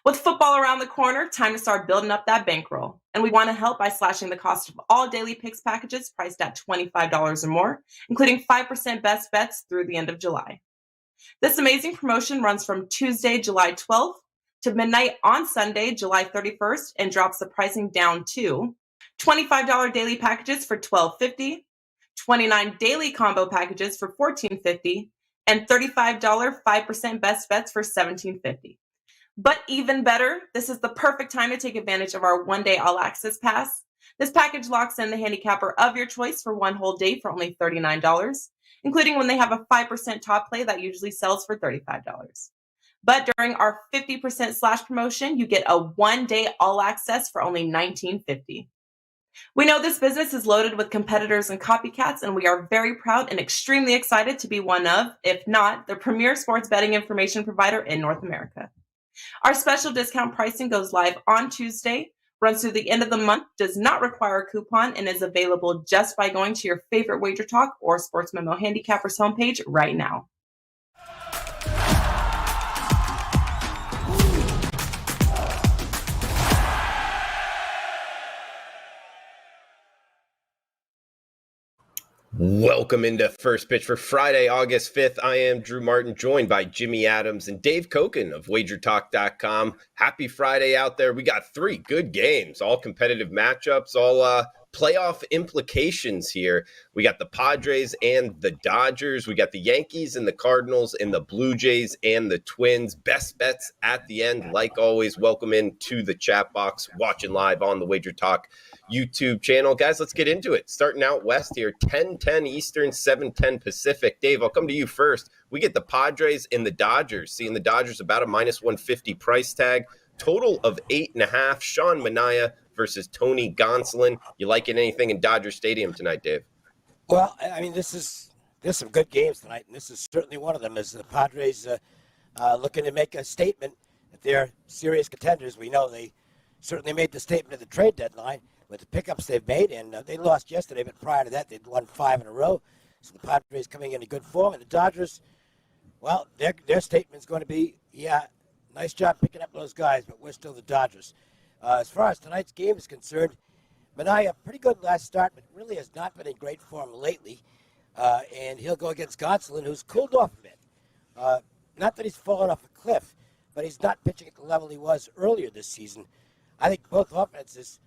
With football around the corner, time to start building up that bankroll. And we want to help by slashing the cost of all daily picks packages priced at $25 or more, including 5% best bets through the end of July. This amazing promotion runs from Tuesday, July 12th to midnight on Sunday, July 31st, and drops the pricing down to $25 daily packages for $12.50, 29 daily combo packages for $14.50, and $35 5% best bets for $17.50. But even better, this is the perfect time to take advantage of our one-day all-access pass. This package locks in the handicapper of your choice for one whole day for only $39, including when they have a 5% top play that usually sells for $35. But during our 50% slash promotion, you get a one-day all-access for only $19.50. We know this business is loaded with competitors and copycats, and we are very proud and extremely excited to be one of, if not, the premier sports betting information provider in North America. Our special discount pricing goes live on Tuesday, runs through the end of the month, does not require a coupon, and is available just by going to your favorite WagerTalk or Sports Memo Handicappers homepage right now. Welcome into First Pitch for Friday, August 5th. I am Drew Martin, joined by Jimmy Adams and Dave Koken of WagerTalk.com. Happy Friday out there. We got three good games, all competitive matchups, all playoff implications here. We got the Padres and the Dodgers. We got the Yankees and the Cardinals and the Blue Jays and the Twins. Best bets at the end. Like always, welcome into the chat box, watching live on the WagerTalk YouTube channel. Guys, let's get into it. Starting out west here, 10:10 Eastern, 7:10 Pacific. Dave, I'll come to you first. We get the Padres and the Dodgers. Seeing the Dodgers about a minus 150 price tag. Total of 8.5. Sean Manaea versus Tony Gonsolin. You liking anything in Dodger Stadium tonight, Dave? Well, I mean, there's some good games tonight, and this is certainly one of them. As the Padres looking to make a statement that they're serious contenders. We know they certainly made the statement at the trade deadline with the pickups they've made, and they lost yesterday, but prior to that, they'd won 5 in a row. So the Padres coming in good form, and the Dodgers, well, their statement's going to be, yeah, nice job picking up those guys, but we're still the Dodgers. As far as tonight's game is concerned, Manaea, pretty good last start, but really has not been in great form lately. And he'll go against Gonsolin, who's cooled off a bit. Not that he's fallen off a cliff, but he's not pitching at the level he was earlier this season. I think both offenses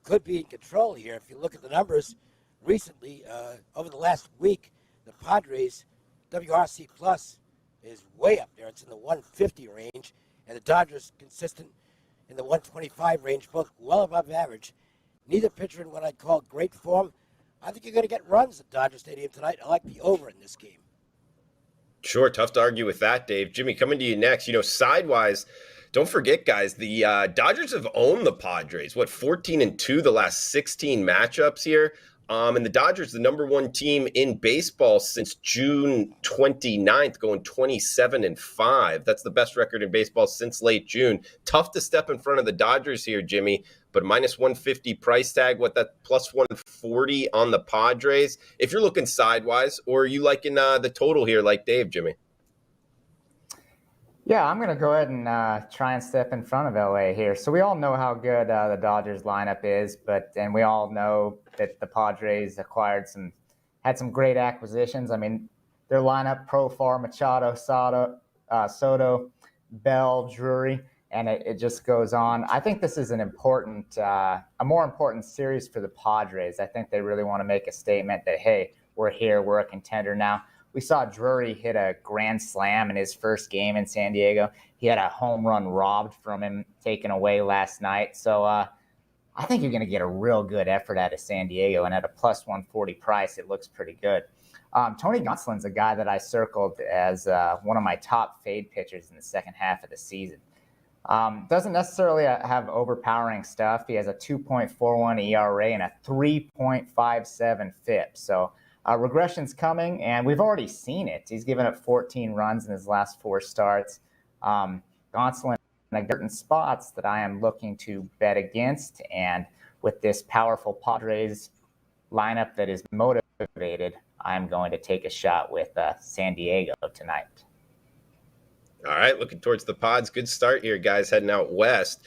could be in control here. If you look at the numbers recently, over the last week, the Padres' WRC plus is way up there. It's in the 150 range, and the Dodgers consistent in the 125 range, both well above average. Neither pitcher in what I'd call great form. I think you're going to get runs at Dodger Stadium tonight. I like the over in this game. Sure, tough to argue with that, Dave. Jimmy, coming to you next. You know, sidewise, don't forget, guys, the Dodgers have owned the Padres. 14-2 the last 16 matchups here. And the Dodgers, the number one team in baseball since June 29th, going 27-5. That's the best record in baseball since late June. Tough to step in front of the Dodgers here, Jimmy, but minus 150 price tag, that plus 140 on the Padres. If you're looking sidewise, or are you liking the total here like Dave, Jimmy? Yeah, I'm going to go ahead and try and step in front of LA here. So we all know how good the Dodgers lineup is, and we all know that the Padres had some great acquisitions. I mean, their lineup, Profar, Machado, Soto, Bell, Drury, and it just goes on. I think this is a more important series for the Padres. I think they really want to make a statement that, hey, we're here, we're a contender now. We saw Drury hit a grand slam in his first game in San Diego. He had a home run robbed from him, taken away last night. So I think you're going to get a real good effort out of San Diego, and at a plus 140 price, it looks pretty good. Tony Gonsolin's a guy that I circled as one of my top fade pitchers in the second half of the season. Doesn't necessarily have overpowering stuff. He has a 2.41 ERA and a 3.57 FIP. So regression's coming, and we've already seen it. He's given up 14 runs in his last 4 starts. Gonsolin in certain spots that I am looking to bet against, and with this powerful Padres lineup that is motivated, I'm going to take a shot with San Diego tonight. All right, looking towards the pods. Good start here, guys, heading out west.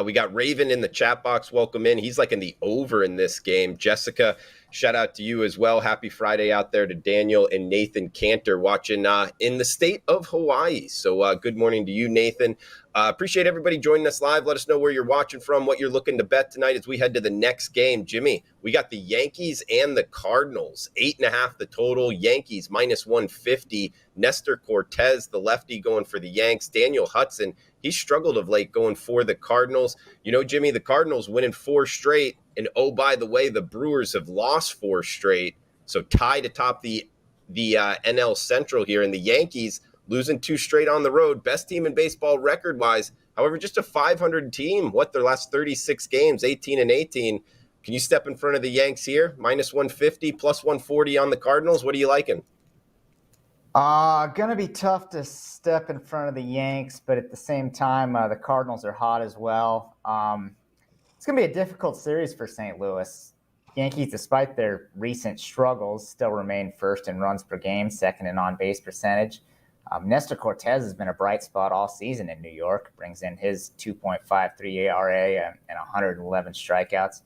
We got Raven in the chat box. Welcome in. He's liking the over in this game. Jessica, shout out to you as well. Happy Friday out there to Daniel and Nathan Cantor watching in the state of Hawaii. So good morning to you, Nathan. Appreciate everybody joining us live. Let us know where you're watching from, what you're looking to bet tonight as we head to the next game. Jimmy, we got the Yankees and the Cardinals. 8.5 the total. Yankees minus 150. Nestor Cortez, the lefty, going for the Yanks. Daniel Hudson, he struggled of late going for the Cardinals. You know, Jimmy, the Cardinals winning 4 straight. And oh, by the way, the Brewers have lost 4 straight. So tied atop the NL Central here. And the Yankees losing 2 straight on the road. Best team in baseball record-wise. However, just a 500 team. Their last 36 games, 18-18. Can you step in front of the Yanks here? Minus 150, plus 140 on the Cardinals. What are you liking? Gonna be tough to step in front of the Yanks, but at the same time, the Cardinals are hot as well. It's gonna be a difficult series for St. Louis. Yankees, despite their recent struggles, still remain first in runs per game, second in on-base percentage. Nestor Cortez has been a bright spot all season in New York, brings in his 2.53 ERA and 111 strikeouts.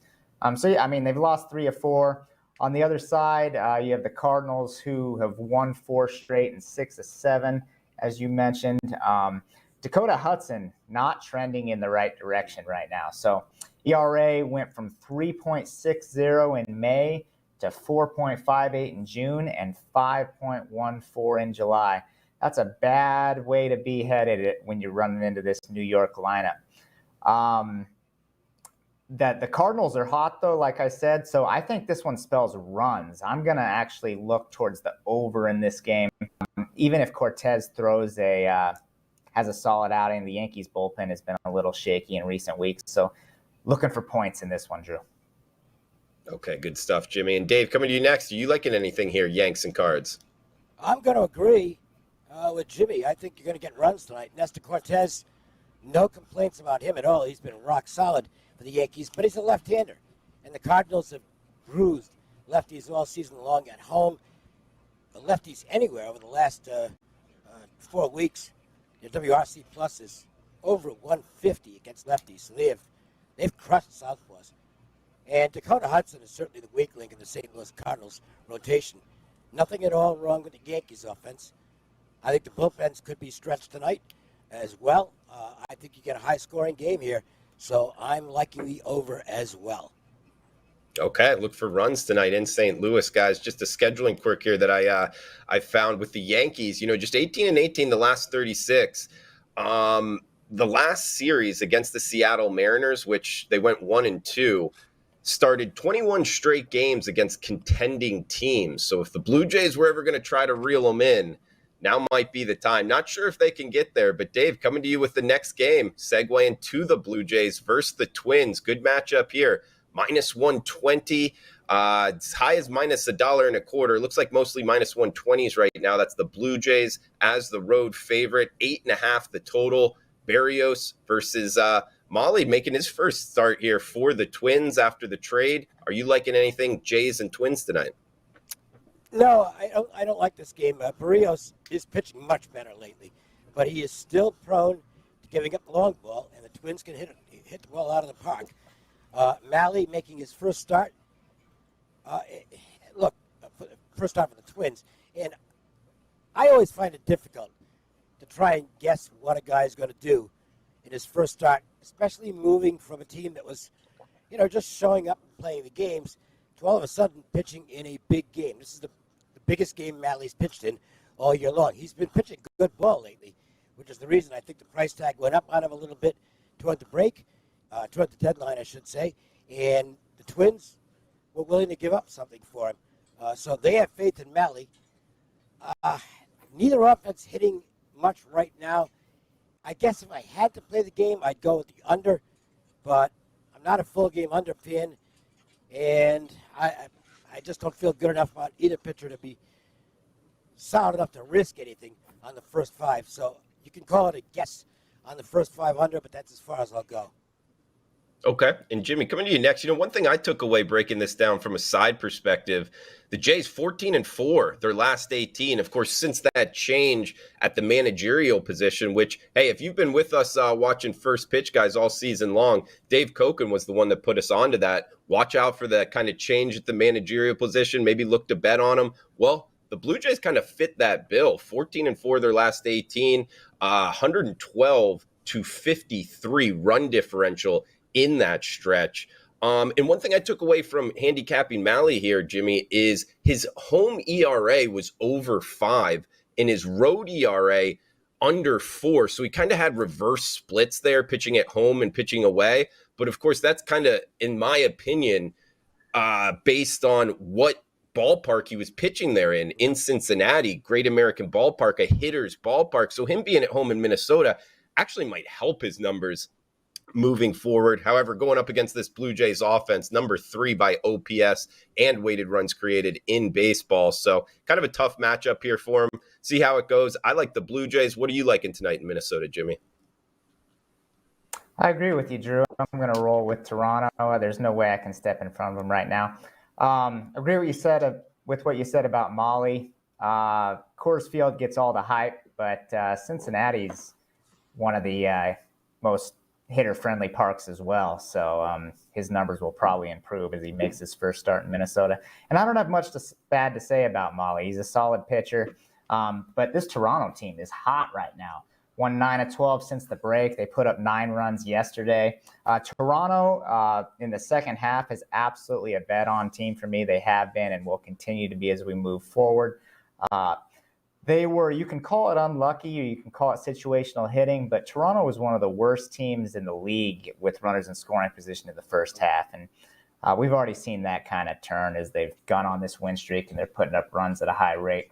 They've lost 3 of 4. On the other side, you have the Cardinals, who have won 4 straight and 6 of 7, as you mentioned. Dakota Hudson not trending in the right direction right now. So ERA went from 3.60 in May to 4.58 in June and 5.14 in July. That's a bad way to be headed when you're running into this New York lineup. That the Cardinals are hot, though, like I said, so I think this one spells runs. I'm going to actually look towards the over in this game. Even if Cortez has a solid outing, the Yankees bullpen has been a little shaky in recent weeks. So looking for points in this one, Drew. Okay, good stuff, Jimmy. And Dave, coming to you next. Are you liking anything here, Yanks and Cards? I'm going to agree with Jimmy. I think you're going to get runs tonight. Nestor Cortez, no complaints about him at all. He's been rock solid for the Yankees, but he's a left-hander. And the Cardinals have bruised lefties all season long at home. The lefties anywhere over the last 4 weeks. Their WRC plus is over 150 against lefties, so they've crushed southpaws. And Dakota Hudson is certainly the weak link in the St. Louis Cardinals rotation. Nothing at all wrong with the Yankees offense. I think the bullpens could be stretched tonight as well. I think you get a high-scoring game here, so I'm liking the over as well. Okay, look for runs tonight in St. Louis, guys. Just a scheduling quirk here that I found with the Yankees. You know, just 18-18 the last 36. The last series against the Seattle Mariners, which they went 1-2, started 21 straight games against contending teams. So if the Blue Jays were ever going to try to reel them in, now might be the time. Not sure if they can get there, but Dave, coming to you with the next game, segueing to the Blue Jays versus the Twins. Good matchup here. Minus 120, as high as minus $1.25. Looks like mostly minus 120s right now. That's the Blue Jays as the road favorite. 8.5 the total. Barrios versus Molly making his first start here for the Twins after the trade. Are you liking anything Jays and Twins tonight? No, I don't like this game. Barrios is pitching much better lately, but he is still prone to giving up the long ball, and the Twins can hit the ball out of the park. Malley making his first start. First start for the Twins, and I always find it difficult to try and guess what a guy is going to do in his first start, especially moving from a team that was, just showing up and playing the games to all of a sudden pitching in a big game. This is the biggest game Malley's pitched in all year long. He's been pitching good ball lately, which is the reason I think the price tag went up on him a little bit toward the break, toward the deadline, I should say. And the Twins were willing to give up something for him. So they have faith in Malley. Neither offense hitting much right now. I guess if I had to play the game, I'd go with the under, but I'm not a full game under fan, and I just don't feel good enough about either pitcher to be sound enough to risk anything on the first 5. So you can call it a guess on the first 5 under, but that's as far as I'll go. Okay. And Jimmy, coming to you next. One thing I took away breaking this down from a side perspective, the Jays 14-4, their last 18. Of course, since that change at the managerial position, which, hey, if you've been with us watching First Pitch, guys, all season long, Dave Koken was the one that put us onto that. Watch out for that kind of change at the managerial position. Maybe look to bet on them. Well, the Blue Jays kind of fit that bill. 14-4, their last 18, 112-53 run differential in that stretch. And one thing I took away from handicapping Malley here, Jimmy, is his home ERA was over 5 and his road ERA under 4. So he kind of had reverse splits there, pitching at home and pitching away. But of course, that's kind of, in my opinion, based on what ballpark he was pitching there in Cincinnati, Great American Ballpark, a hitter's ballpark. So him being at home in Minnesota actually might help his numbers moving forward. However, going up against this Blue Jays offense, number 3 by OPS and weighted runs created in baseball. So kind of a tough matchup here for him. See how it goes. I like the Blue Jays. What are you liking tonight in Minnesota, Jimmy? I agree with you, Drew. I'm going to roll with Toronto. There's no way I can step in front of them right now. Agree with what you said about Molly. Coors Field gets all the hype, but Cincinnati's one of the most hitter-friendly parks as well. So his numbers will probably improve as he makes his first start in Minnesota. And I don't have much bad to say about Molly. He's a solid pitcher. But this Toronto team is hot right now. Won 9 of 12 since the break. They put up 9 runs yesterday. Toronto in the second half is absolutely a bet-on team for me. They have been and will continue to be as we move forward. You can call it unlucky or you can call it situational hitting, but Toronto was one of the worst teams in the league with runners in scoring position in the first half. And we've already seen that kind of turn as they've gone on this win streak and they're putting up runs at a high rate.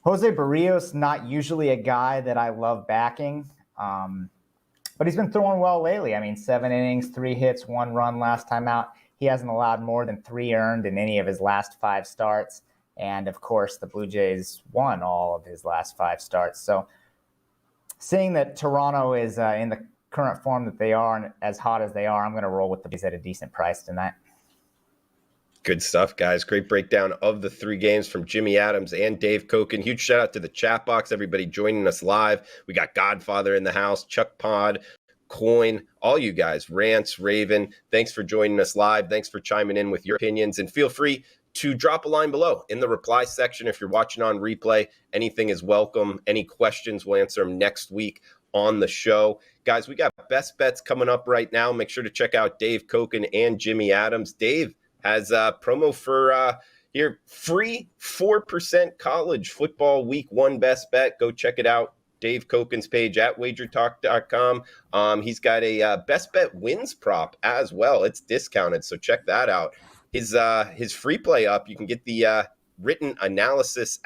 Jose Barrios, not usually a guy that I love backing, but he's been throwing well lately. I mean, 7 innings, 3 hits, 1 run last time out. He hasn't allowed more than 3 earned in any of his last 5 starts. And, of course, the Blue Jays won all of his last 5 starts. So seeing that Toronto is in the current form that they are and as hot as they are, I'm going to roll with the Jays at a decent price tonight. Good stuff, guys. Great breakdown of the 3 games from Jimmy Adams and Dave Koken. Huge shout out to the chat box, everybody joining us live. We got Godfather in the house, Chuck Pod, Coin, all you guys, Rance, Raven. Thanks for joining us live. Thanks for chiming in with your opinions. And feel free to drop a line below in the reply section. If you're watching on replay, anything is welcome. Any questions, we'll answer them next week on the show. Guys, we got best bets coming up right now. Make sure to check out Dave Koken and Jimmy Adams. Dave has a promo for here, free 4% college football week 1 best bet. Go check it out. Dave Koken's page at WagerTalk.com. He's got a best bet wins prop as well. It's discounted, so check that out. His free play up, you can get the written analysis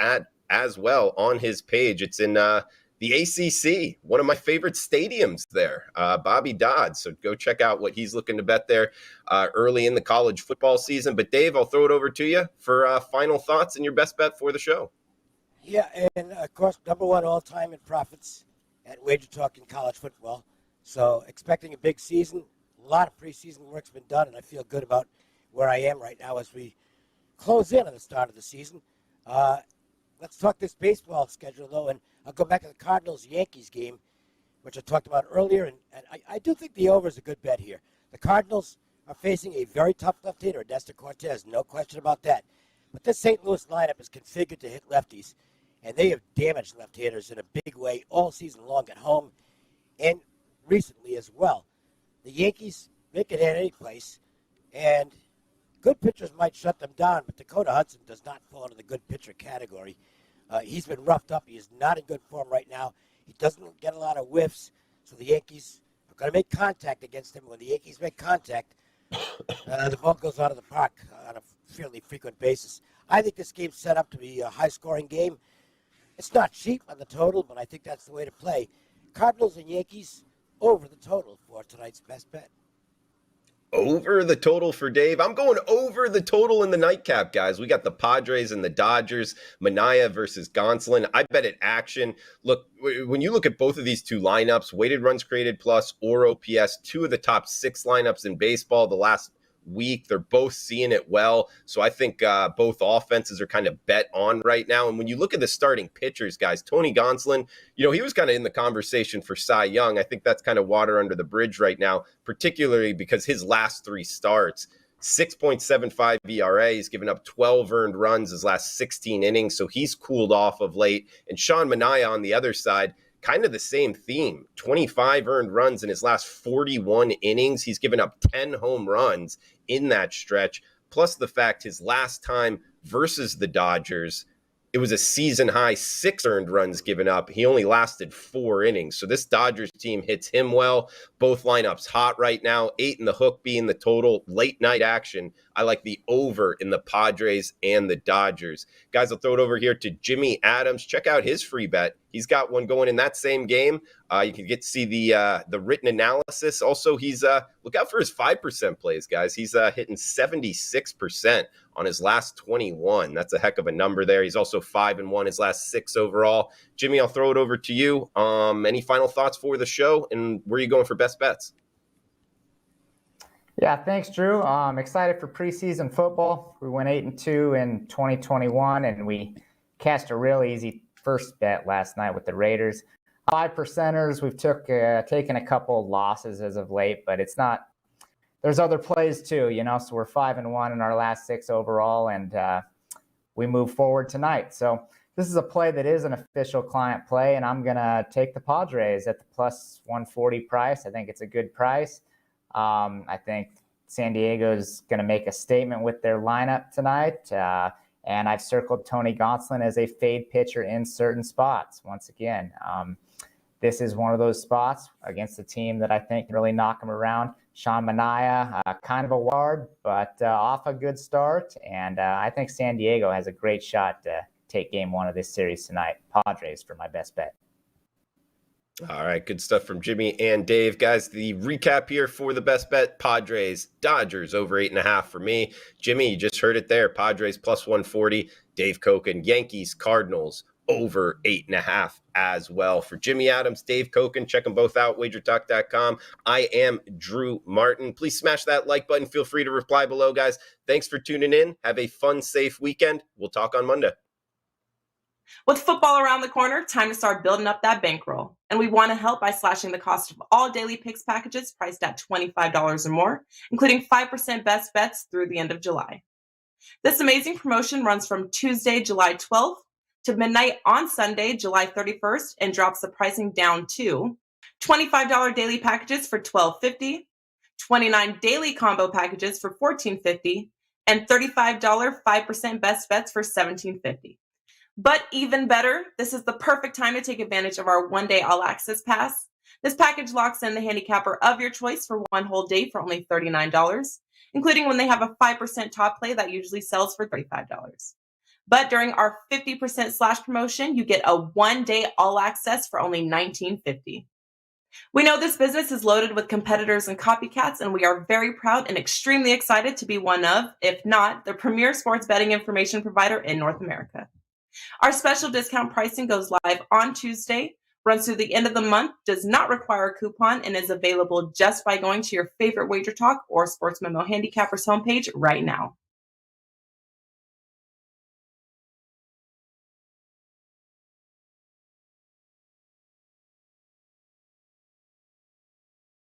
as well on his page. It's in the ACC, one of my favorite stadiums there, Bobby Dodd. So go check out what he's looking to bet there early in the college football season. But Dave, I'll throw it over to you for final thoughts and your best bet for the show. Yeah, and of course, number 1 all-time in profits at WagerTalk in college football. So expecting a big season. A lot of preseason work's been done, and I feel good about where I am right now as we close in on the start of the season. Let's talk this baseball schedule, though, and I'll go back to the Cardinals-Yankees game, which I talked about earlier, and I do think the over is a good bet here. The Cardinals are facing a very tough left-hander, Nestor Cortez, no question about that. But this St. Louis lineup is configured to hit lefties, and they have damaged left-handers in a big way all season long at home and recently as well. The Yankees, they can hit any place, and good pitchers might shut them down, but Dakota Hudson does not fall into the good pitcher category. He's been roughed up. He is not in good form right now. He doesn't get a lot of whiffs, so the Yankees are going to make contact against him. When the Yankees make contact, the ball goes out of the park on a fairly frequent basis. I think this game's set up to be a high-scoring game. It's not cheap on the total, but I think that's the way to play. Cardinals and Yankees over the total for tonight's best bet. Over the total for Dave. I'm going over the total in the nightcap, guys. We got the Padres and the Dodgers, Manaea versus Gonsolin. I bet at action. Look, when you look at both of these two lineups, weighted runs created plus or OPS, two of the top 6 lineups in baseball the last week. They're both seeing it well. So I think both offenses are kind of bet on right now. And when you look at the starting pitchers, guys, Tony Gonsolin, he was kind of in the conversation for Cy Young. I think that's kind of water under the bridge right now, particularly because his last 3 starts, 6.75 ERA. He's given up 12 earned runs his last 16 innings. So he's cooled off of late. And Sean Manaea on the other side, kind of the same theme, 25 earned runs in his last 41 innings. He's given up 10 home runs in that stretch, plus the fact his last time versus the Dodgers, it was a season high 6 earned runs given up. He only lasted 4 innings. So this Dodgers team hits him well. Both lineups hot right now. 8 in the hook being the total. Late night action. I like the over in the Padres and the Dodgers. Guys, I'll throw it over here to Jimmy Adams. Check out his free bet. He's got one going in that same game. You can get to see the written analysis. Also, he's look out for his 5% plays, guys. He's hitting 76% on his last 21. That's a heck of a number there. He's also 5-1 his last 6 overall. Jimmy, I'll throw it over to you. Any final thoughts for the show, and where are you going for best bets? Yeah, thanks, Drew. I'm excited for preseason football. We went 8-2 in 2021, and we cashed a real easy first bet last night with the Raiders. 5%ers, we've taken a couple losses as of late, but it's not. There's other plays too, So we're 5-1 in our last 6 overall, and we move forward tonight. So this is a play that is an official client play, and I'm gonna take the Padres at the plus 140 price. I think it's a good price. I think San Diego's going to make a statement with their lineup tonight. And I've circled Tony Gonsolin as a fade pitcher in certain spots. Once again, this is one of those spots against a team that I think can really knock him around. Sean Manaea, kind of a ward, but off a good start. And I think San Diego has a great shot to take game 1 of this series tonight. Padres for my best bet. All right, good stuff from Jimmy and Dave. Guys, the recap here for the best bet, Padres, Dodgers over 8.5 for me. Jimmy, you just heard it there, Padres plus 140. Dave Koken, Yankees, Cardinals over 8.5 as well. For Jimmy Adams, Dave Koken, check them both out, WagerTalk.com. I am Drew Martin. Please smash that like button. Feel free to reply below, guys. Thanks for tuning in. Have a fun, safe weekend. We'll talk on Monday. With football around the corner, time to start building up that bankroll. And we want to help by slashing the cost of all daily picks packages priced at $25 or more, including 5% best bets through the end of July. This amazing promotion runs from Tuesday, July 12th to midnight on Sunday, July 31st, and drops the pricing down to $25 daily packages for $12.50, $29 daily combo packages for $14.50, and $35 5% best bets for $17.50. But even better, this is the perfect time to take advantage of our one-day all-access pass. This package locks in the handicapper of your choice for one whole day for only $39, including when they have a 5% top play that usually sells for $35. But during our 50% slash promotion, you get a one-day all-access for only $19.50. We know this business is loaded with competitors and copycats, and we are very proud and extremely excited to be one of, if not, the premier sports betting information provider in North America. Our special discount pricing goes live on Tuesday, runs through the end of the month, does not require a coupon, and is available just by going to your favorite WagerTalk or Sports Memo Handicappers homepage right now.